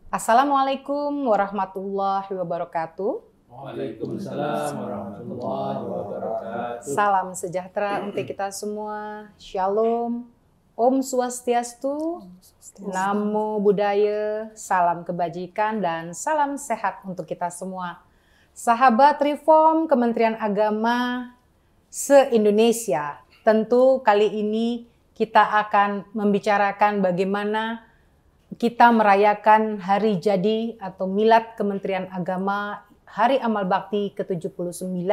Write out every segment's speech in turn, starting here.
Assalamualaikum warahmatullahi wabarakatuh. Waalaikumsalam warahmatullahi wabarakatuh. Salam sejahtera untuk kita semua. Shalom, Om Swastiastu, Namo Buddhaya, salam kebajikan dan salam sehat untuk kita semua. Sahabat Reform Kementerian Agama se-Indonesia, tentu kali ini kita akan membicarakan bagaimana kita merayakan hari jadi atau milad Kementerian Agama Hari Amal Bakti ke-79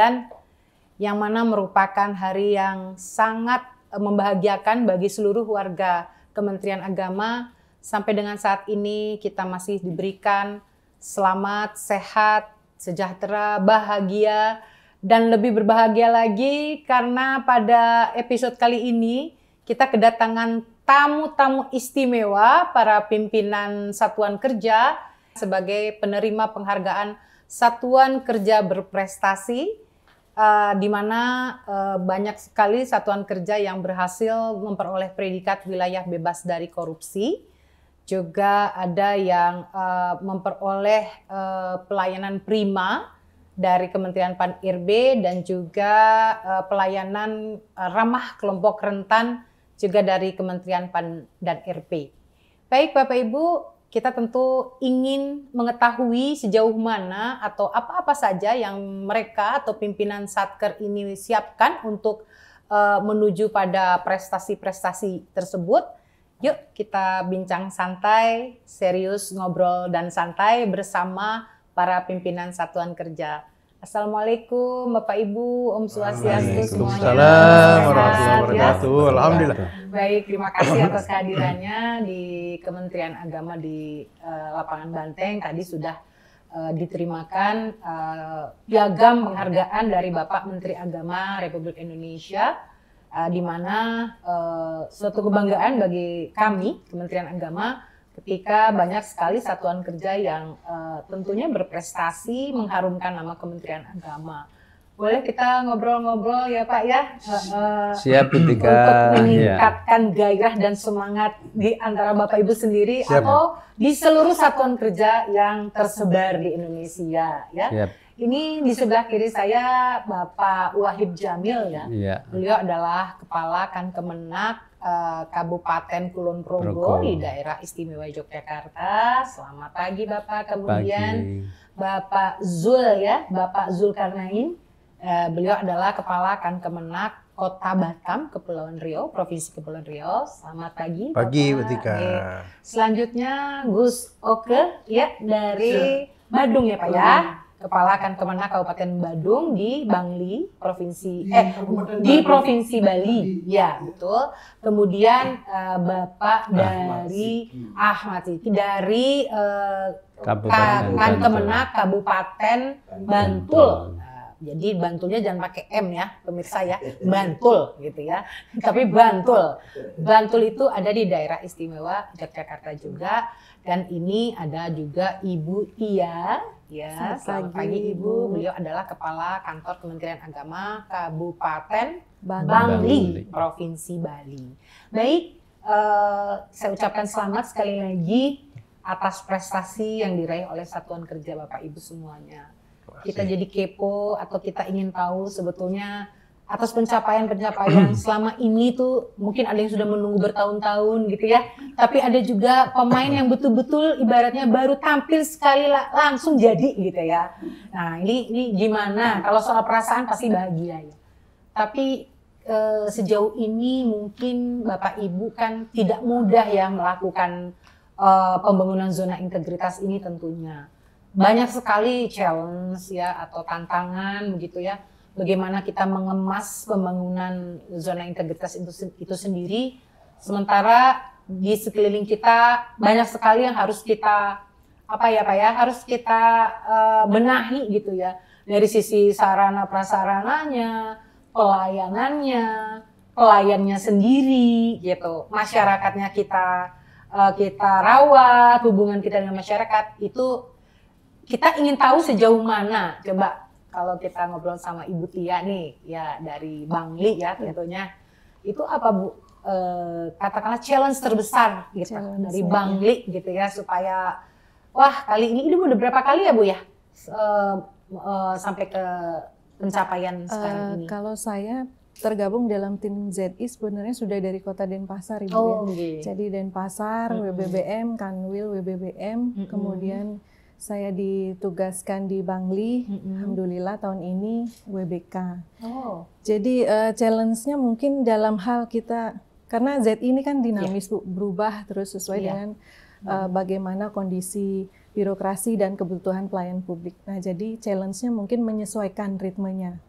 yang mana merupakan hari yang sangat membahagiakan bagi seluruh warga Kementerian Agama. Sampai dengan saat ini kita masih diberikan selamat, sehat, sejahtera, bahagia, dan lebih berbahagia lagi karena pada episode kali ini kita kedatangan tamu-tamu istimewa, para pimpinan satuan kerja sebagai penerima penghargaan Satuan Kerja Berprestasi, di mana banyak sekali satuan kerja yang berhasil memperoleh predikat wilayah bebas dari korupsi. Juga ada yang memperoleh pelayanan prima dari Kementerian Pan-RB dan juga pelayanan ramah kelompok rentan juga dari Kementerian Pan dan RP. Baik Bapak Ibu, kita tentu ingin mengetahui sejauh mana atau apa-apa saja yang mereka atau pimpinan Satker ini siapkan untuk menuju pada prestasi-prestasi tersebut. Yuk kita bincang santai, serius, ngobrol dan santai bersama para pimpinan satuan kerja. Assalamualaikum Bapak Ibu, Om Swastiastu semuanya. Waalaikumsalam warahmatullahi wabarakatuh. Alhamdulillah. Baik, terima kasih atas kehadirannya di Kementerian Agama di lapangan Banteng. Tadi sudah diterimakan piagam penghargaan dari Bapak Menteri Agama Republik Indonesia, di mana suatu kebanggaan bagi kami Kementerian Agama ketika banyak sekali satuan kerja yang tentunya berprestasi mengharumkan nama Kementerian Agama. Boleh kita ngobrol-ngobrol ya Pak ya? Siap ketika untuk meningkatkan gairah dan semangat di antara Bapak Ibu sendiri. Siap, atau di seluruh satuan kerja yang tersebar di Indonesia ya. Siap. Ini di sebelah kiri saya Bapak Wahib Jamil ya. Iya. Beliau adalah Kepala Kankemenak Kabupaten Kulon Progo di daerah istimewa Yogyakarta. Selamat pagi Bapak. Kemudian Bapak Zul ya, Bapak Zulkarnain. Beliau adalah Kepala Kankemenak Kota Batam, Kepulauan Riau, Provinsi Kepulauan Riau. Selamat pagi. Pagi Batika. Selanjutnya Gus Oke ya dari Badung ya Pak ya. Kepala Kankemenak Kabupaten Badung di Bangli, di Provinsi Bali, ya betul. Kemudian Bapak dari Ahmad Siti dari Kankemenak Kabupaten Bantul. Jadi Bantulnya jangan pakai M ya, pemirsa ya, Bantul gitu ya. Tapi Bantul. Bantul itu ada di daerah istimewa Yogyakarta juga. Dan ini ada juga Ibu Tia, ya. Selamat pagi Ibu. Beliau adalah Kepala Kantor Kementerian Agama Kabupaten Bangli, Provinsi Bali. Baik, saya ucapkan selamat sekali lagi atas prestasi yang diraih oleh satuan kerja Bapak Ibu semuanya. Kita jadi kepo atau kita ingin tahu sebetulnya atas pencapaian-pencapaian selama ini tuh mungkin ada yang sudah menunggu bertahun-tahun gitu ya. Tapi ada juga pemain yang betul-betul ibaratnya baru tampil sekali langsung jadi gitu ya. Nah ini gimana? Kalau soal perasaan pasti bahagia ya. Tapi sejauh ini mungkin Bapak Ibu kan tidak mudah ya melakukan pembangunan zona integritas ini tentunya. Banyak sekali challenge ya atau tantangan begitu ya. Bagaimana kita mengemas pembangunan zona integritas itu sendiri, sementara di sekeliling kita banyak sekali yang harus kita harus kita benahi gitu ya, dari sisi sarana prasarananya, pelayannya sendiri gitu, masyarakatnya kita rawat, hubungan kita dengan masyarakat itu kita ingin tahu sejauh mana. Coba kalau kita ngobrol sama Ibu Tia nih, ya dari Bangli ya tentunya, itu apa Bu? Katakanlah challenge terbesar gitu dari Bangli gitu ya, supaya Wah, kali ini udah berapa kali ya Bu ya sampai ke pencapaian sekarang ini? Kalau saya tergabung dalam tim ZI sebenarnya sudah dari Kota Denpasar Ibu Okay. Jadi Denpasar, WBBM, Kanwil WBBM, kemudian saya ditugaskan di Bangli, alhamdulillah tahun ini WBK. Jadi challenge-nya mungkin dalam hal kita, karena ZI ini kan dinamis berubah terus sesuai dengan bagaimana kondisi birokrasi dan kebutuhan pelayan publik. Nah, jadi challenge-nya mungkin menyesuaikan ritmenya.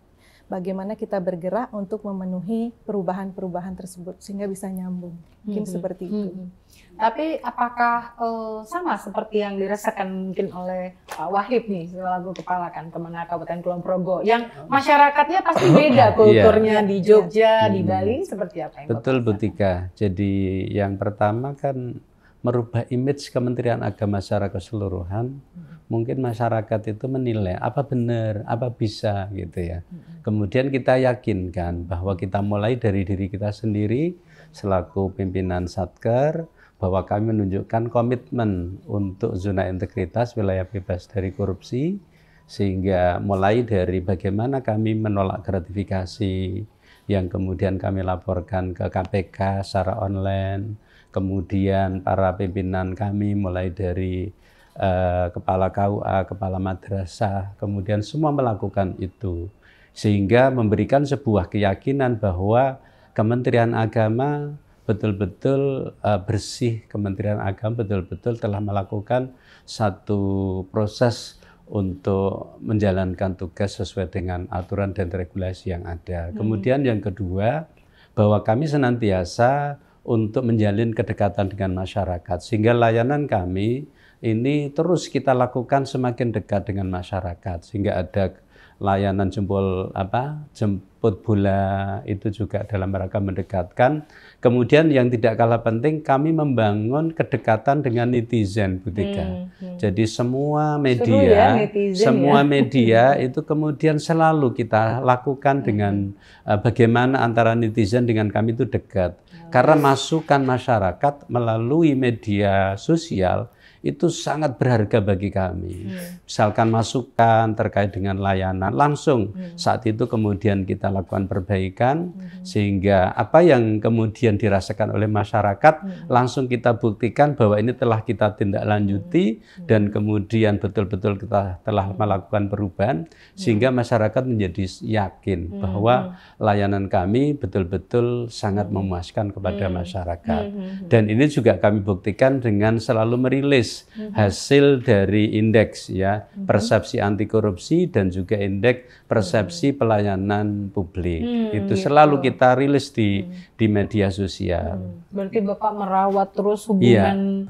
Bagaimana kita bergerak untuk memenuhi perubahan-perubahan tersebut sehingga bisa nyambung. Mungkin seperti itu. Tapi apakah sama seperti yang dirasakan mungkin oleh Pak Wahib nih selaku kepala kan Kemenang Kabupaten Kulon Progo, yang masyarakatnya pasti beda kulturnya di Jogja, di Bali seperti apa? Betul Bu Tika. Jadi yang pertama kan merubah image Kementerian Agama secara keseluruhan. Mungkin masyarakat itu menilai apa benar, apa bisa gitu ya. Kemudian kita yakinkan bahwa kita mulai dari diri kita sendiri selaku pimpinan Satker, bahwa kami menunjukkan komitmen untuk zona integritas wilayah bebas dari korupsi, sehingga mulai dari bagaimana kami menolak gratifikasi yang kemudian kami laporkan ke KPK secara online, kemudian para pimpinan kami mulai dari kepala KUA, kepala madrasah, kemudian semua melakukan itu. Sehingga memberikan sebuah keyakinan bahwa Kementerian Agama betul-betul bersih, Kementerian Agama betul-betul telah melakukan satu proses untuk menjalankan tugas sesuai dengan aturan dan regulasi yang ada. Kemudian yang kedua, bahwa kami senantiasa untuk menjalin kedekatan dengan masyarakat, sehingga layanan kami ini terus kita lakukan semakin dekat dengan masyarakat, sehingga ada layanan jemput bola itu juga dalam rangka mendekatkan. Kemudian yang tidak kalah penting, kami membangun kedekatan dengan netizen, Bu Tika. Jadi semua media, media itu kemudian selalu kita lakukan dengan bagaimana antara netizen dengan kami itu dekat. Karena masukan masyarakat melalui media sosial itu sangat berharga bagi kami. Misalkan masukan terkait dengan layanan, langsung saat itu kemudian kita lakukan perbaikan, sehingga apa yang kemudian dirasakan oleh masyarakat, langsung kita buktikan bahwa ini telah kita tindak lanjuti, dan kemudian betul-betul kita telah melakukan perubahan, sehingga masyarakat menjadi yakin bahwa layanan kami betul-betul sangat memuaskan kepada masyarakat. Dan ini juga kami buktikan dengan selalu merilis hasil dari indeks ya persepsi anti korupsi dan juga indeks persepsi pelayanan publik. Itu selalu kita rilis di media sosial. Berarti Bapak merawat terus hubungan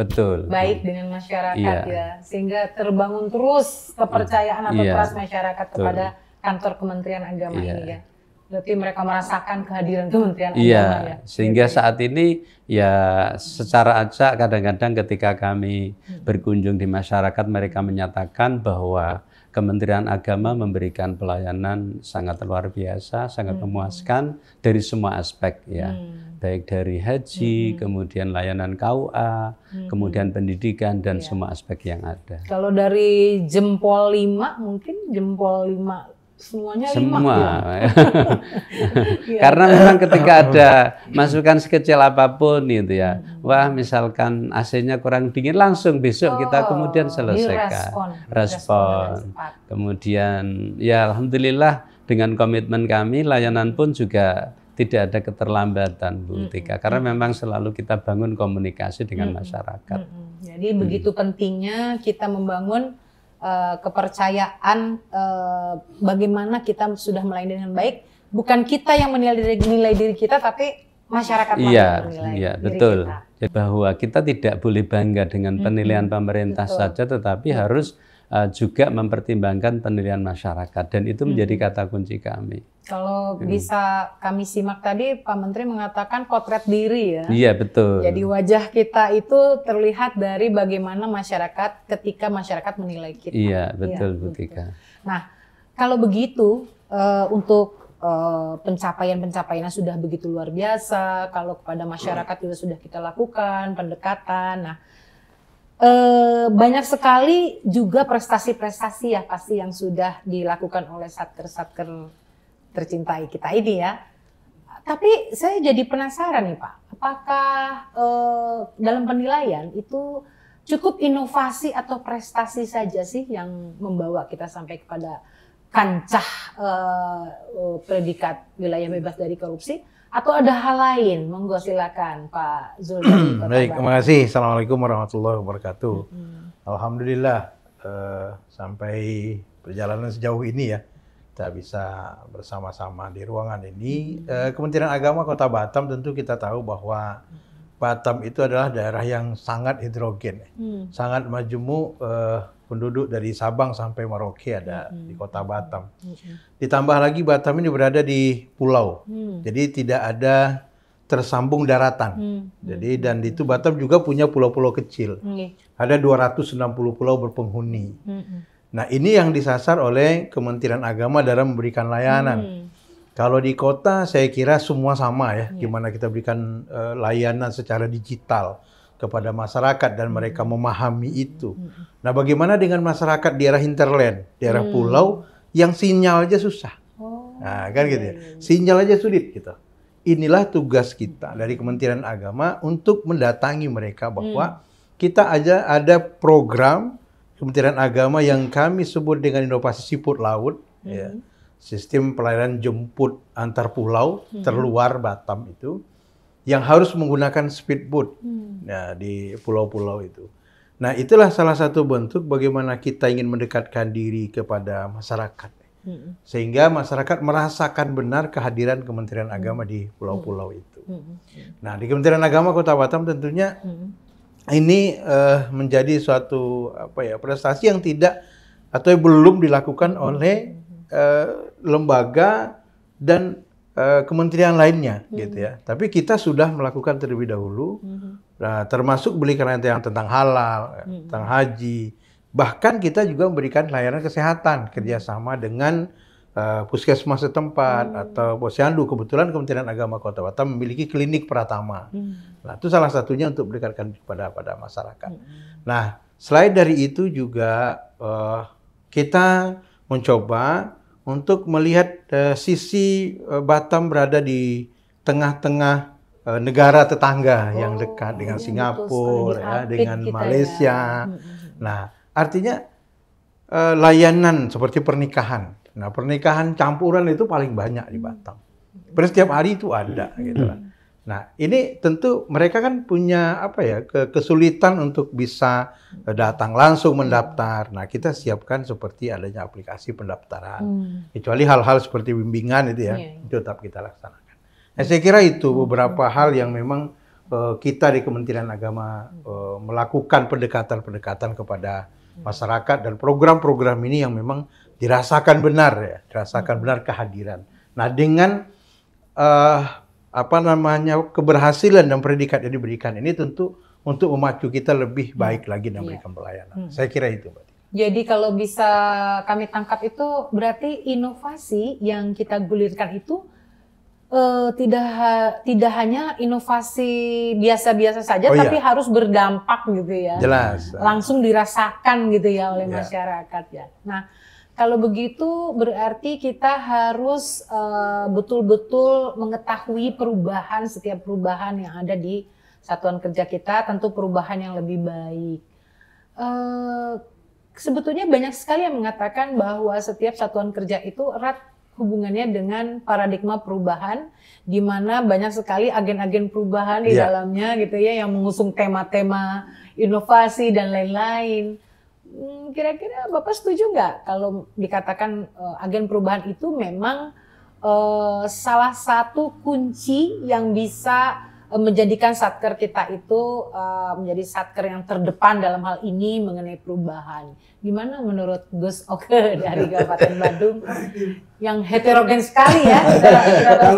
baik dengan masyarakat ya, sehingga terbangun terus kepercayaan atau trust masyarakat kepada kantor Kementerian Agama ini ya. Berarti mereka merasakan kehadiran Kementerian Agama ya. Sehingga saat ini ya secara acak kadang-kadang ketika kami berkunjung di masyarakat, mereka menyatakan bahwa Kementerian Agama memberikan pelayanan sangat luar biasa, sangat memuaskan dari semua aspek ya. Baik dari haji, kemudian layanan KUA, kemudian pendidikan dan semua aspek yang ada. Kalau dari jempol 5 mungkin jempol 5 semuanya semua. Ya. Karena memang ketika ada masukan sekecil apapun gitu ya, wah misalkan AC-nya kurang dingin, langsung besok kita kemudian selesaikan, respon. Kemudian ya alhamdulillah dengan komitmen kami, layanan pun juga tidak ada keterlambatan Bu Tika, karena memang selalu kita bangun komunikasi dengan masyarakat. Jadi begitu pentingnya kita membangun kepercayaan bagaimana kita sudah melayani dengan baik, bukan kita yang menilai diri kita, tapi masyarakat yang menilai diri betul. kita. Jadi bahwa kita tidak boleh bangga dengan penilaian pemerintah saja, tetapi harus juga mempertimbangkan penilaian masyarakat, dan itu menjadi kata kunci kami. Kalau bisa kami simak tadi, Pak Menteri mengatakan potret diri ya. Iya, betul. Jadi wajah kita itu terlihat dari bagaimana masyarakat ketika masyarakat menilai kita. Iya, betul Bu Tika. Nah, kalau begitu untuk pencapaian-pencapaiannya sudah begitu luar biasa, kalau kepada masyarakat juga sudah kita lakukan pendekatan. Nah, banyak sekali juga prestasi-prestasi ya pasti yang sudah dilakukan oleh satker-satker tercintai kita ini ya. Tapi saya jadi penasaran nih Pak, apakah dalam penilaian itu cukup inovasi atau prestasi saja sih yang membawa kita sampai kepada kancah predikat wilayah bebas dari korupsi? Atau ada hal lain? Monggo silakan Pak Zul dari Kota Baik, Bandung. terima kasih. Assalamualaikum warahmatullahi wabarakatuh. Alhamdulillah sampai perjalanan sejauh ini ya kita bisa bersama-sama di ruangan ini. Kementerian Agama Kota Batam tentu kita tahu bahwa Batam itu adalah daerah yang sangat heterogen, sangat majemuk. Penduduk dari Sabang sampai Merauke ada di Kota Batam. Ditambah lagi Batam ini berada di pulau, jadi tidak ada tersambung daratan. Jadi dan itu Batam juga punya pulau-pulau kecil. Ada 260 pulau berpenghuni. Nah ini yang disasar oleh Kementerian Agama dalam memberikan layanan. Kalau di kota saya kira semua sama ya, gimana kita berikan layanan secara digital kepada masyarakat dan mereka memahami itu. Nah, bagaimana dengan masyarakat di daerah hinterland, daerah pulau yang sinyal aja susah. Nah, kan gitu ya. Sinyal aja sulit gitu. Inilah tugas kita dari Kementerian Agama untuk mendatangi mereka bahwa kita aja ada program Kementerian Agama yang kami sebut dengan inovasi siput laut, ya. Sistem pelayanan jemput antar pulau terluar Batam itu, yang harus menggunakan speedboat nah, di pulau-pulau itu. Nah, itulah salah satu bentuk bagaimana kita ingin mendekatkan diri kepada masyarakat. Sehingga masyarakat merasakan benar kehadiran Kementerian Agama di pulau-pulau itu. Nah, di Kementerian Agama Kota Batam tentunya ini menjadi suatu prestasi yang tidak atau belum dilakukan oleh lembaga dan kementerian lainnya gitu ya. Tapi kita sudah melakukan terlebih dahulu, nah, termasuk berikan layanan tentang halal, tentang haji. Bahkan kita juga memberikan layanan kesehatan kerjasama dengan puskesmas setempat atau posyandu. Kebetulan Kementerian Agama Kota Batam memiliki klinik Pratama. Nah, itu salah satunya untuk berikan pada masyarakat. Nah, selain dari itu juga kita mencoba untuk melihat sisi Batam berada di tengah-tengah negara tetangga yang dekat dengan Singapura, ya, dengan Malaysia. Nah, artinya layanan seperti pernikahan. Nah, pernikahan campuran itu paling banyak di Batam. Setiap hari itu ada, gitu lah. Nah, ini tentu mereka kan punya kesulitan untuk bisa datang langsung mendaftar. Nah, kita siapkan seperti adanya aplikasi pendaftaran. Kecuali hal-hal seperti bimbingan itu ya, itu tetap kita laksanakan. Nah, saya kira itu beberapa hal yang memang kita di Kementerian Agama melakukan pendekatan-pendekatan kepada masyarakat dan program-program ini yang memang dirasakan benar ya, dirasakan benar kehadiran. Nah, dengan keberhasilan dan predikat yang diberikan ini tentu untuk memacu kita lebih baik lagi dan memberikan pelayanan. Saya kira itu, Mbak. Jadi kalau bisa kami tangkap itu berarti inovasi yang kita gulirkan itu tidak hanya inovasi biasa-biasa saja, tapi harus berdampak gitu ya. Jelas. Langsung dirasakan gitu ya oleh masyarakat ya. Nah, kalau begitu berarti kita harus betul-betul mengetahui setiap perubahan yang ada di satuan kerja kita, tentu perubahan yang lebih baik. Sebetulnya banyak sekali yang mengatakan bahwa setiap satuan kerja itu erat hubungannya dengan paradigma perubahan, di mana banyak sekali agen-agen perubahan di dalamnya gitu ya, yang mengusung tema-tema inovasi dan lain-lain. Kira-kira Bapak setuju nggak kalau dikatakan agen perubahan itu memang salah satu kunci yang bisa menjadikan satker kita itu menjadi satker yang terdepan dalam hal ini mengenai perubahan. Gimana menurut Gus Oke dari Kabupaten Badung yang heterogen sekali ya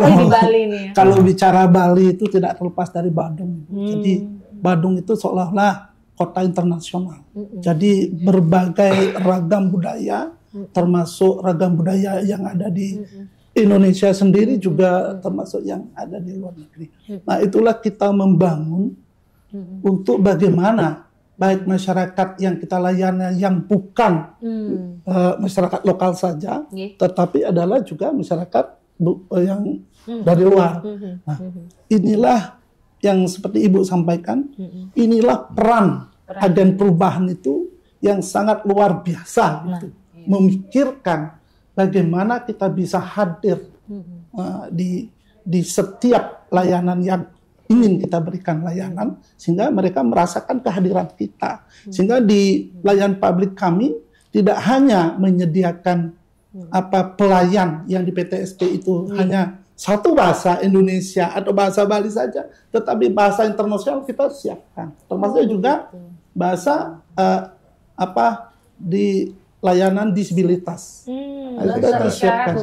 di Bali ini? Kalau bicara Bali itu tidak terlepas dari Badung. Jadi Badung itu seolah-olah kota internasional. Jadi berbagai ragam budaya, termasuk ragam budaya yang ada di Indonesia sendiri juga termasuk yang ada di luar negeri. Nah, itulah kita membangun untuk bagaimana baik masyarakat yang kita layani yang bukan masyarakat lokal saja, tetapi adalah juga masyarakat yang dari luar. Nah, inilah yang seperti Ibu sampaikan, inilah peran agen perubahan itu yang sangat luar biasa, gitu. Memikirkan bagaimana kita bisa hadir di setiap layanan yang ingin kita berikan layanan, sehingga mereka merasakan kehadiran kita. Sehingga di layanan publik kami tidak hanya menyediakan pelayan yang di PTSP itu hanya satu bahasa Indonesia atau bahasa Bali saja, tetapi bahasa internasional kita siapkan. Termasuk juga bahasa di layanan disabilitas. Kita siapkan.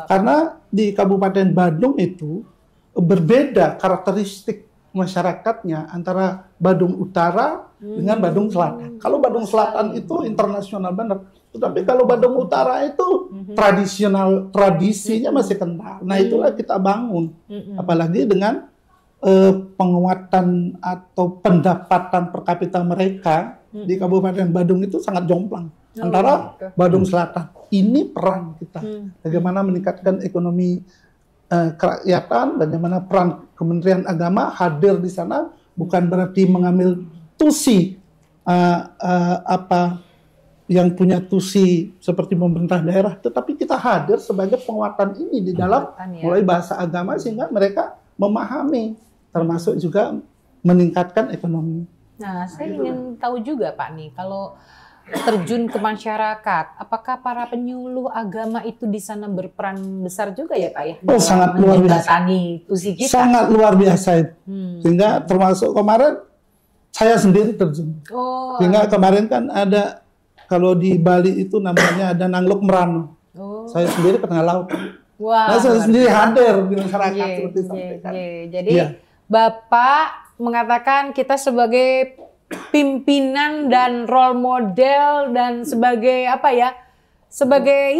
Karena di Kabupaten Badung itu berbeda karakteristik masyarakatnya antara Badung Utara dengan Badung Selatan. Kalau Badung Selatan itu internasional benar, tetapi kalau Badung Utara itu tradisional, tradisinya masih kental. Nah, itulah kita bangun, apalagi dengan penguatan atau pendapatan per kapita mereka di Kabupaten Badung itu sangat jomplang antara Badung Selatan. Ini peran kita, bagaimana meningkatkan ekonomi kerakyatan, bagaimana peran Kementerian Agama hadir di sana, bukan berarti mengambil tusi yang punya tusi seperti pemerintah daerah, tetapi kita hadir sebagai penguatan ini di dalam mulai bahasa agama sehingga mereka memahami, termasuk juga meningkatkan ekonomi. Nah, saya ingin tahu juga Pak nih, kalau terjun ke masyarakat, apakah para penyuluh agama itu di sana berperan besar juga ya Pak ya? Oh, sangat luar biasa. Tusi kita. Sangat luar biasa itu. Sehingga termasuk kemarin saya sendiri terjun. Sehingga kemarin kan ada, kalau di Bali itu namanya ada Nangluk Merano. Saya sendiri ke tengah laut. Nah, saya sendiri hadir di masyarakat seperti sampaikan. Jadi Bapak mengatakan kita sebagai pimpinan dan role model dan sebagai sebagai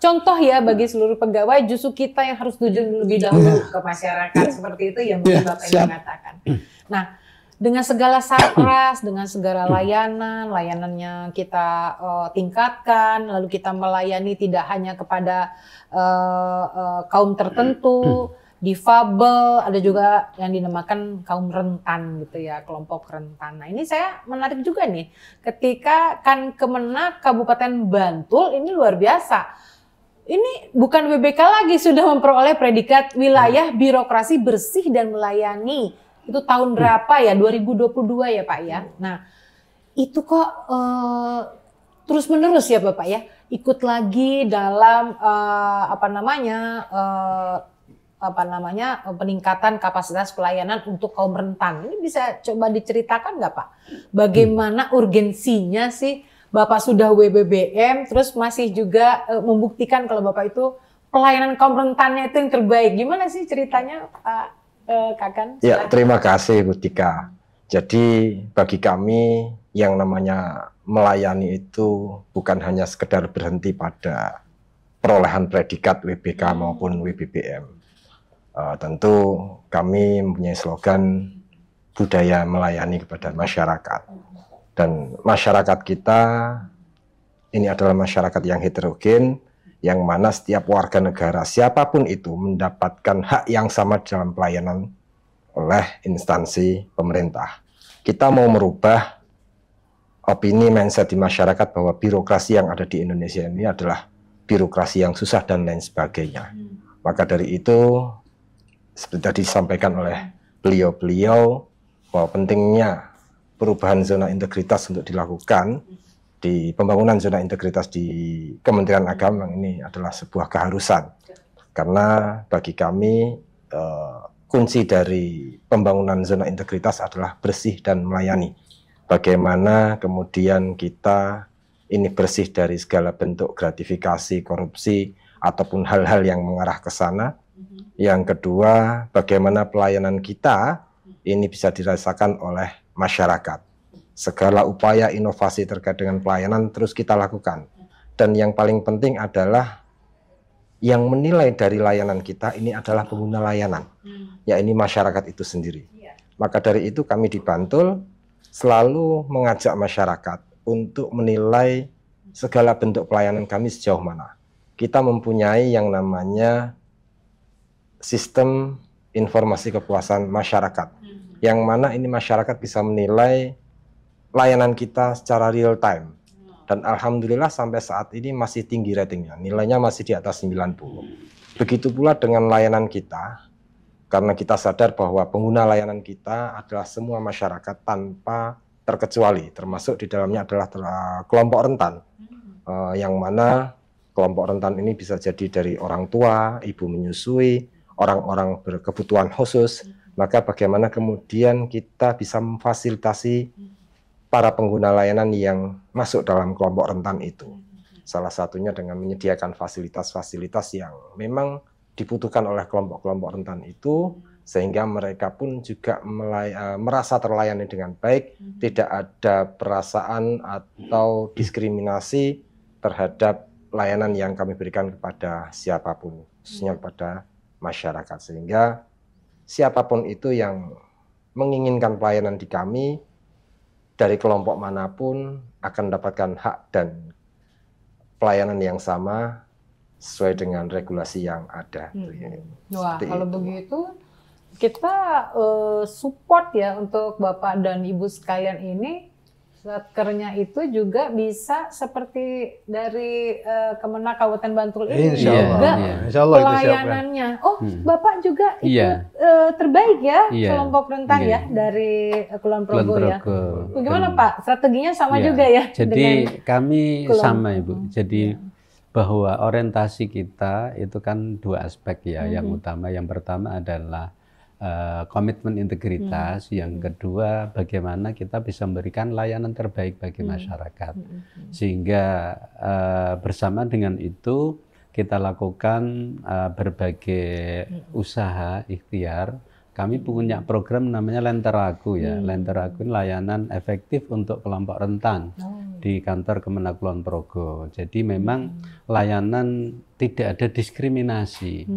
contoh ya bagi seluruh pegawai, justru kita yang harus terjun lebih dahulu ke masyarakat, seperti itu yang Bapak mengatakan. Nah, dengan segala sarpras, dengan segala layanannya kita tingkatkan, lalu kita melayani tidak hanya kepada kaum tertentu, difabel, ada juga yang dinamakan kaum rentan gitu ya, kelompok rentan. Nah, ini saya menarik juga nih, ketika Kemenak Kabupaten Bantul ini luar biasa. Ini bukan WBK lagi, sudah memperoleh predikat wilayah birokrasi bersih dan melayani. Itu tahun berapa ya? 2022 ya Pak ya. Nah, itu kok terus menerus ya Bapak ya, ikut lagi dalam peningkatan kapasitas pelayanan untuk kaum rentan. Ini bisa coba diceritakan nggak Pak? Bagaimana urgensinya sih Bapak sudah WBBM, terus masih juga membuktikan kalau Bapak itu pelayanan kaum rentannya itu yang terbaik. Gimana sih ceritanya Pak Kakan? Ya, terima kasih Bu Tika. Jadi bagi kami yang namanya melayani itu bukan hanya sekedar berhenti pada perolehan predikat WBK maupun WBBM. Tentu kami mempunyai slogan budaya melayani kepada masyarakat, dan masyarakat kita ini adalah masyarakat yang heterogen, yang mana setiap warga negara siapapun itu mendapatkan hak yang sama dalam pelayanan oleh instansi pemerintah. Kita mau merubah opini mindset di masyarakat bahwa birokrasi yang ada di Indonesia ini adalah birokrasi yang susah dan lain sebagainya. Maka dari itu, seperti tadi disampaikan oleh beliau-beliau, bahwa pentingnya perubahan zona integritas untuk dilakukan di pembangunan zona integritas di Kementerian Agama ini adalah sebuah keharusan. Karena bagi kami kunci dari pembangunan zona integritas adalah bersih dan melayani. Bagaimana kemudian kita ini bersih dari segala bentuk gratifikasi, korupsi, ataupun hal-hal yang mengarah ke sana. Yang kedua, bagaimana pelayanan kita ini bisa dirasakan oleh masyarakat. Segala upaya inovasi terkait dengan pelayanan terus kita lakukan. Dan yang paling penting adalah yang menilai dari layanan kita ini adalah pengguna layanan, ya ini masyarakat itu sendiri. Maka dari itu kami di Bantul selalu mengajak masyarakat untuk menilai segala bentuk pelayanan kami sejauh mana. Kita mempunyai yang namanya sistem informasi kepuasan masyarakat, yang mana ini masyarakat bisa menilai layanan kita secara real time. Dan alhamdulillah sampai saat ini masih tinggi ratingnya, nilainya masih di atas 90. Begitu pula dengan layanan kita, karena kita sadar bahwa pengguna layanan kita adalah semua masyarakat tanpa terkecuali, termasuk di dalamnya adalah kelompok rentan, yang mana kelompok rentan ini bisa jadi dari orang tua, ibu menyusui, orang-orang berkebutuhan khusus. Maka bagaimana kemudian kita bisa memfasilitasi para pengguna layanan yang masuk dalam kelompok rentan itu. Salah satunya dengan menyediakan fasilitas-fasilitas yang memang dibutuhkan oleh kelompok-kelompok rentan itu, sehingga mereka pun juga merasa terlayani dengan baik, tidak ada perasaan atau diskriminasi terhadap layanan yang kami berikan kepada siapapun, khususnya kepada masyarakat. Sehingga siapapun itu yang menginginkan pelayanan di kami, dari kelompok manapun akan mendapatkan hak dan pelayanan yang sama sesuai dengan regulasi yang ada. Wah, kalau begitu kita support ya untuk Bapak dan Ibu sekalian ini. Satkernya itu juga bisa seperti dari Kemenak Kabupaten Bantul ini juga pelayanannya. Bapak juga ikut terbaik ya kelompok rentan ya dari Kulon Progo ya. Bagaimana Pak? Strateginya sama juga ya? Jadi kami sama Ibu. Jadi bahwa orientasi kita itu kan dua aspek ya. Yang utama, yang pertama adalah komitmen integritas, yang kedua bagaimana kita bisa memberikan layanan terbaik bagi masyarakat. Sehingga bersama dengan itu kita lakukan berbagai usaha ikhtiar. Kami punya program namanya Lenteraku ya. Lenteraku ini layanan efektif untuk kelompok rentan di kantor Kemenak Kulon Progo. Jadi memang layanan tidak ada diskriminasi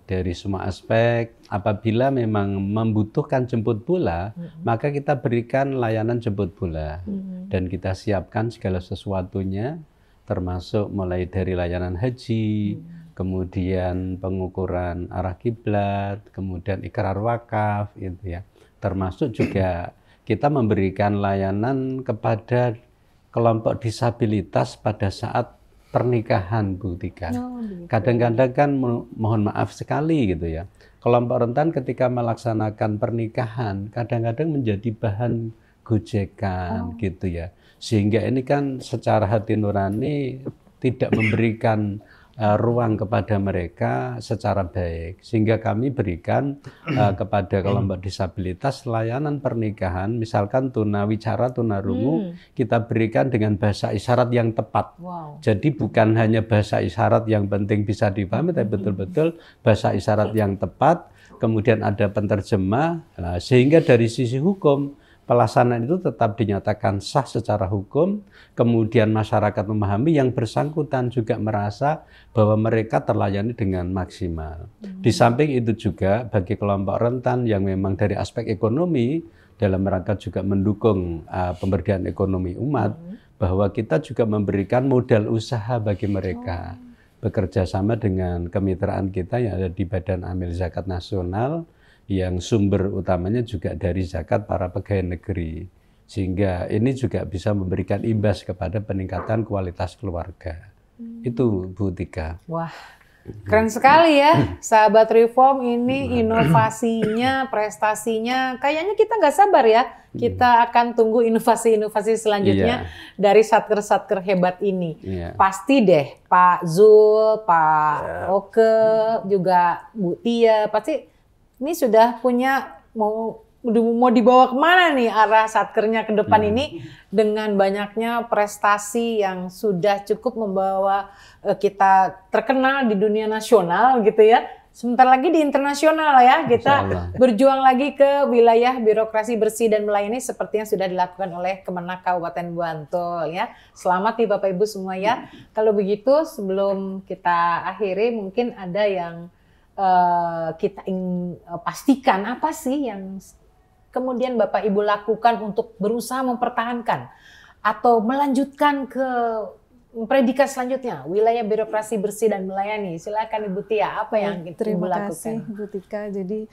dari semua aspek. Apabila memang membutuhkan jemput bola, maka kita berikan layanan jemput bola. Dan kita siapkan segala sesuatunya, termasuk mulai dari layanan haji, kemudian pengukuran arah kiblat, kemudian ikrar wakaf, gitu ya. Termasuk juga kita memberikan layanan kepada kelompok disabilitas pada saat pernikahan, Bu Tika. Kadang-kadang kan mohon maaf sekali gitu ya, kelompok rentan ketika melaksanakan pernikahan kadang-kadang menjadi bahan gojekan gitu ya. Sehingga ini kan secara hati nurani tidak memberikan ruang kepada mereka secara baik, sehingga kami berikan kepada kelompok disabilitas layanan pernikahan, misalkan tunawicara, tunarungu, kita berikan dengan bahasa isyarat yang tepat. Jadi bukan hanya bahasa isyarat yang penting bisa dipahami, tapi betul-betul bahasa isyarat yang tepat, kemudian ada penterjemah, sehingga dari sisi hukum pelaksanaan itu tetap dinyatakan sah secara hukum, kemudian masyarakat memahami, yang bersangkutan juga merasa bahwa mereka terlayani dengan maksimal. Di samping itu juga bagi kelompok rentan yang memang dari aspek ekonomi, dalam rangka juga mendukung pemberdayaan ekonomi umat, bahwa kita juga memberikan modal usaha bagi mereka. Bekerja sama dengan kemitraan kita yang ada di Badan Amil Zakat Nasional, yang sumber utamanya juga dari zakat para pegawai negeri. Sehingga ini juga bisa memberikan imbas kepada peningkatan kualitas keluarga. Itu Bu Tika. Wah, keren sekali ya sahabat Reform, ini inovasinya, prestasinya. Kayaknya kita nggak sabar ya. Kita akan tunggu inovasi-inovasi selanjutnya dari satker-satker hebat ini. Pasti deh Pak Zul, Pak Oke, juga Bu Tia, pasti ini sudah punya mau dibawa kemana nih arah satkernya ke depan ini, dengan banyaknya prestasi yang sudah cukup membawa kita terkenal di dunia nasional gitu ya. Sebentar lagi di internasional ya, kita berjuang lagi ke wilayah birokrasi bersih dan melayani seperti yang sudah dilakukan oleh Kemenak Kabupaten Bantul ya. Selamat nih Bapak Ibu semua ya. Kalau begitu sebelum kita akhiri, mungkin ada yang kita ingin pastikan, apa sih yang kemudian Bapak Ibu lakukan untuk berusaha mempertahankan atau melanjutkan ke predikat selanjutnya, wilayah birokrasi bersih dan melayani? Silakan Ibu Tia, apa yang Ibu lakukan? Terima kasih Bu Tika. Jadi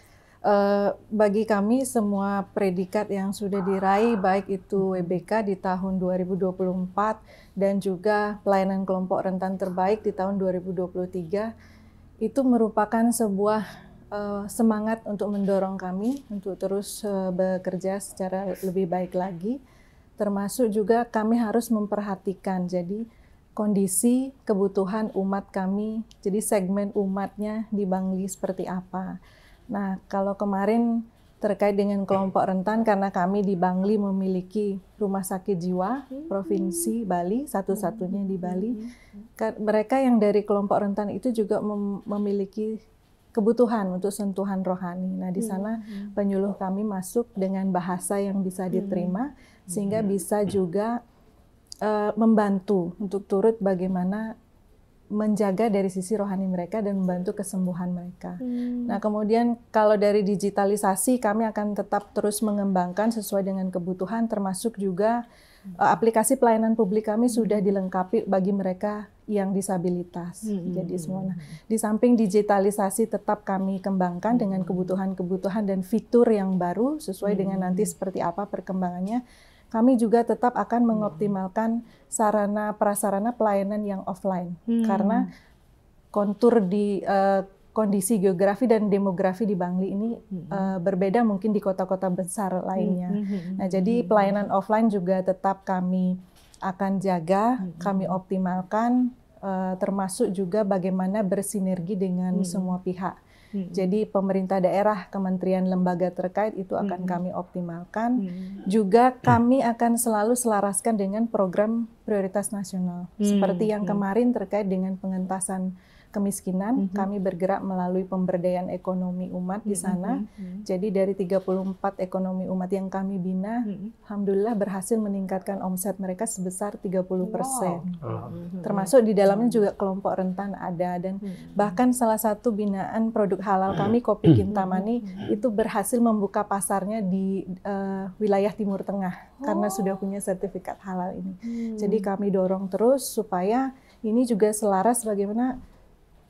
bagi kami semua predikat yang sudah diraih, baik itu WBK di tahun 2024 dan juga pelayanan kelompok rentan terbaik di tahun 2023, itu merupakan sebuah semangat untuk mendorong kami untuk terus bekerja secara lebih baik lagi. Termasuk juga kami harus memperhatikan jadi kondisi kebutuhan umat kami, jadi segmen umatnya di Bangli seperti apa. Nah, kalau kemarin terkait dengan kelompok rentan, karena kami di Bangli memiliki rumah sakit jiwa provinsi Bali, satu-satunya di Bali, mereka yang dari kelompok rentan itu juga memiliki kebutuhan untuk sentuhan rohani. Nah, di sana penyuluh kami masuk dengan bahasa yang bisa diterima, sehingga bisa juga membantu untuk turut bagaimana menjaga dari sisi rohani mereka dan membantu kesembuhan mereka. Nah, kemudian kalau dari digitalisasi, kami akan tetap terus mengembangkan sesuai dengan kebutuhan, termasuk juga aplikasi pelayanan publik kami sudah dilengkapi bagi mereka yang disabilitas. Jadi semua. Nah, di samping digitalisasi tetap kami kembangkan dengan kebutuhan-kebutuhan dan fitur yang baru sesuai dengan nanti seperti apa perkembangannya. Kami juga tetap akan mengoptimalkan sarana prasarana pelayanan yang offline karena kontur di kondisi geografi dan demografi di Bangli ini berbeda mungkin di kota-kota besar lainnya. Nah, jadi pelayanan offline juga tetap kami akan jaga, kami optimalkan, termasuk juga bagaimana bersinergi dengan semua pihak. Jadi pemerintah daerah, kementerian, lembaga terkait itu akan kami optimalkan. Juga kami akan selalu selaraskan dengan program prioritas nasional. Seperti yang kemarin terkait dengan pengentasan kemiskinan, kami bergerak melalui pemberdayaan ekonomi umat di sana. Jadi dari 34 ekonomi umat yang kami bina, alhamdulillah berhasil meningkatkan omset mereka sebesar 30%. Termasuk di dalamnya juga kelompok rentan ada, dan bahkan salah satu binaan produk halal kami, Kopi Kintamani, itu berhasil membuka pasarnya di wilayah Timur Tengah karena sudah punya sertifikat halal ini. Jadi kami dorong terus supaya ini juga selaras bagaimana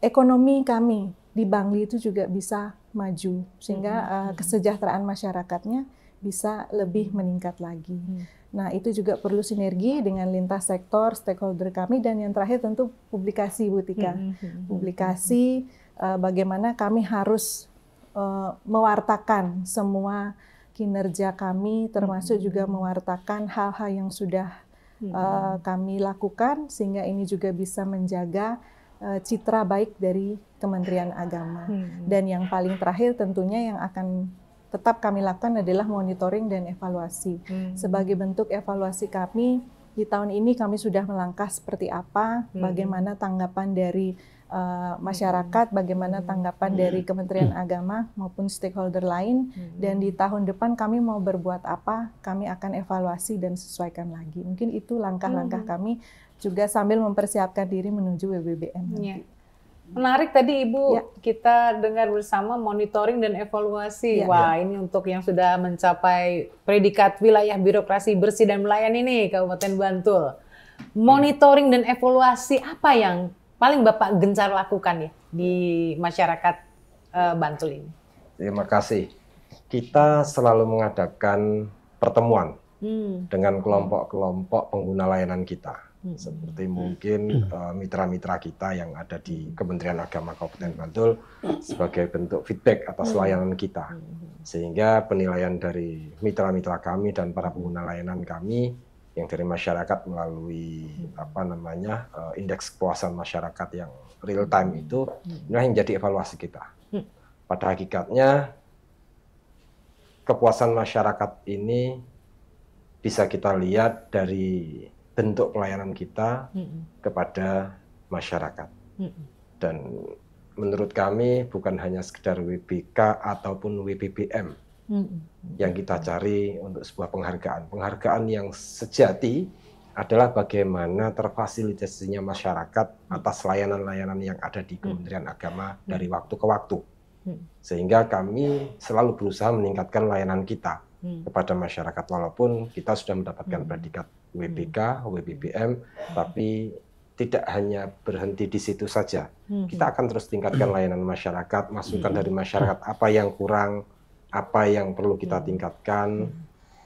ekonomi kami di Bangli itu juga bisa maju, sehingga kesejahteraan masyarakatnya bisa lebih meningkat lagi. Nah, itu juga perlu sinergi dengan lintas sektor, stakeholder kami, dan yang terakhir tentu publikasi, Bu Tika. Publikasi, bagaimana kami harus mewartakan semua kinerja kami, termasuk juga mewartakan hal-hal yang sudah kami lakukan, sehingga ini juga bisa menjaga citra baik dari Kementerian Agama. Dan yang paling terakhir tentunya yang akan tetap kami lakukan adalah monitoring dan evaluasi. Sebagai bentuk evaluasi kami, di tahun ini kami sudah melangkah seperti apa, bagaimana tanggapan dari masyarakat, bagaimana tanggapan dari Kementerian Agama maupun stakeholder lain, dan di tahun depan kami mau berbuat apa, kami akan evaluasi dan sesuaikan lagi. Mungkin itu langkah-langkah kami juga sambil mempersiapkan diri menuju WBBM nanti. Menarik tadi Ibu, kita dengar bersama monitoring dan evaluasi. Wah, ini untuk yang sudah mencapai predikat wilayah birokrasi bersih dan melayani nih Kabupaten Bantul. Monitoring dan evaluasi apa yang paling Bapak gencar lakukan ya di masyarakat Bantul ini? Terima kasih. Kita selalu mengadakan pertemuan dengan kelompok-kelompok pengguna layanan kita. Seperti mungkin mitra-mitra kita yang ada di Kementerian Agama Kabupaten Bantul sebagai bentuk feedback atas layanan kita. Sehingga penilaian dari mitra-mitra kami dan para pengguna layanan kami yang dari masyarakat melalui indeks kepuasan masyarakat yang real time itu inilah yang jadi evaluasi kita. Pada hakikatnya kepuasan masyarakat ini bisa kita lihat dari bentuk pelayanan kita kepada masyarakat. Dan menurut kami bukan hanya sekedar WBK ataupun WBBM yang kita cari untuk sebuah penghargaan. Penghargaan yang sejati adalah bagaimana terfasilitasinya masyarakat atas layanan-layanan yang ada di Kementerian Agama dari waktu ke waktu. Sehingga kami selalu berusaha meningkatkan layanan kita. kepada masyarakat, walaupun kita sudah mendapatkan predikat WBK, WBBM, tapi tidak hanya berhenti di situ saja. Kita akan terus tingkatkan layanan masyarakat, masukan dari masyarakat apa yang kurang, apa yang perlu kita tingkatkan.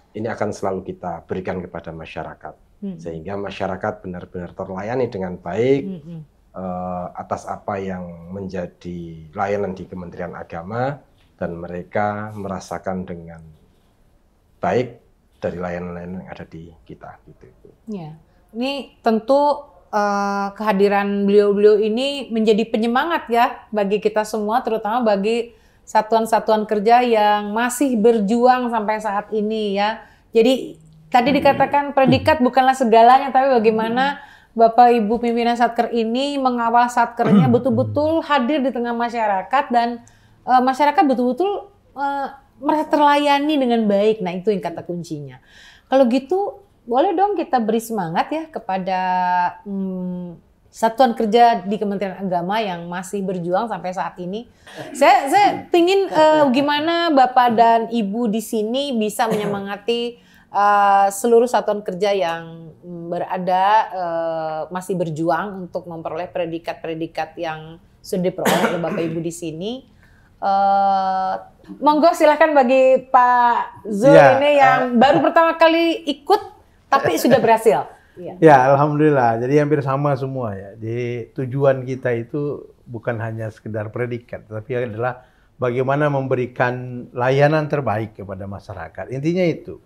Ini akan selalu kita berikan kepada masyarakat, sehingga masyarakat benar-benar terlayani dengan baik atas apa yang menjadi layanan di Kementerian Agama, dan mereka merasakan dengan baik dari layanan-layanan yang ada di kita. Gitu. Ya, ini tentu kehadiran beliau-beliau ini menjadi penyemangat ya bagi kita semua, terutama bagi satuan-satuan kerja yang masih berjuang sampai saat ini ya. Jadi tadi dikatakan predikat bukanlah segalanya, tapi bagaimana Bapak Ibu pimpinan Satker ini mengawal Satkernya betul-betul hadir di tengah masyarakat, dan masyarakat betul-betul merasa terlayani dengan baik. Nah, itu yang kata kuncinya. Kalau gitu, boleh dong kita beri semangat ya kepada satuan kerja di Kementerian Agama yang masih berjuang sampai saat ini. Saya ingin gimana Bapak dan Ibu di sini bisa menyemangati seluruh satuan kerja yang berada masih berjuang untuk memperoleh predikat-predikat yang sudah diperoleh oleh Bapak Ibu di sini. Monggo silahkan bagi Pak Zul ini yang baru pertama kali ikut tapi sudah berhasil. Ya, alhamdulillah. Jadi hampir sama semua ya. Jadi tujuan kita itu bukan hanya sekedar predikat, tapi adalah bagaimana memberikan layanan terbaik kepada masyarakat. Intinya itu.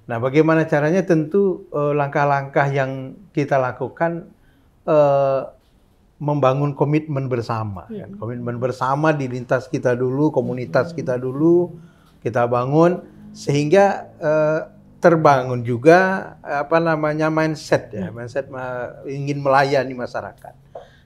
Nah, bagaimana caranya? Tentu langkah-langkah yang kita lakukan membangun komitmen bersama. Kan? Komitmen bersama di lintas kita dulu, komunitas kita dulu, kita bangun sehingga terbangun juga mindset ya, mindset ingin melayani masyarakat.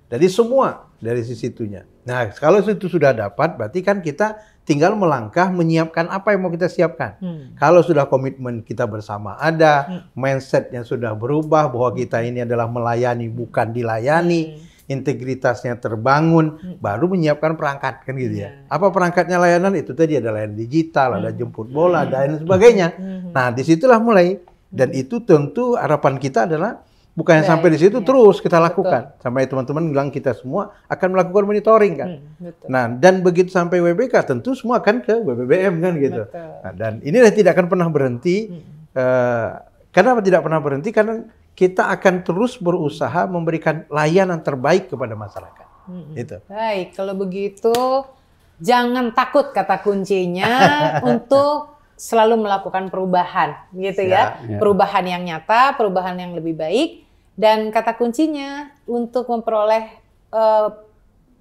Jadi semua dari sisi itunya. Nah, kalau itu sudah dapat, berarti kan kita tinggal melangkah menyiapkan apa yang mau kita siapkan. Kalau sudah komitmen kita bersama ada, mindsetnya sudah berubah bahwa kita ini adalah melayani bukan dilayani. Integritasnya terbangun, baru menyiapkan perangkat kan gitu ya. Apa perangkatnya layanan? Itu tadi ada layanan digital, ada jemput bola, dan sebagainya. Nah, disitulah mulai. Dan itu tentu harapan kita adalah bukan sampai di situ terus kita lakukan. Sampai teman-teman bilang kita semua akan melakukan monitoring kan. Nah, dan begitu sampai WBK tentu semua akan ke WBBM kan gitu. Nah, dan inilah tidak akan pernah berhenti. Kenapa tidak pernah berhenti? Karena kita akan terus berusaha memberikan layanan terbaik kepada masyarakat. Itu. Baik, kalau begitu jangan takut kata kuncinya untuk selalu melakukan perubahan, gitu ya. Perubahan yang nyata, perubahan yang lebih baik, dan kata kuncinya untuk memperoleh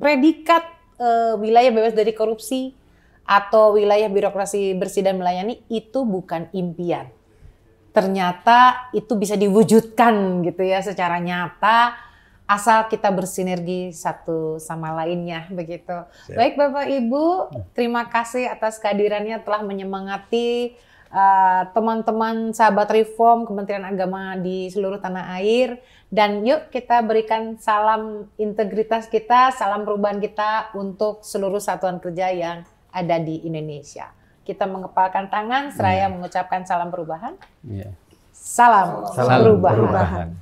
predikat wilayah bebas dari korupsi atau wilayah birokrasi bersih dan melayani itu bukan impian. Ternyata itu bisa diwujudkan gitu ya secara nyata asal kita bersinergi satu sama lainnya begitu. Baik Bapak Ibu, terima kasih atas kehadirannya telah menyemangati teman-teman sahabat Reform Kementerian Agama di seluruh tanah air, dan yuk kita berikan salam integritas kita, salam perubahan kita untuk seluruh satuan kerja yang ada di Indonesia. Kita mengepalkan tangan seraya mengucapkan salam perubahan. Salam perubahan.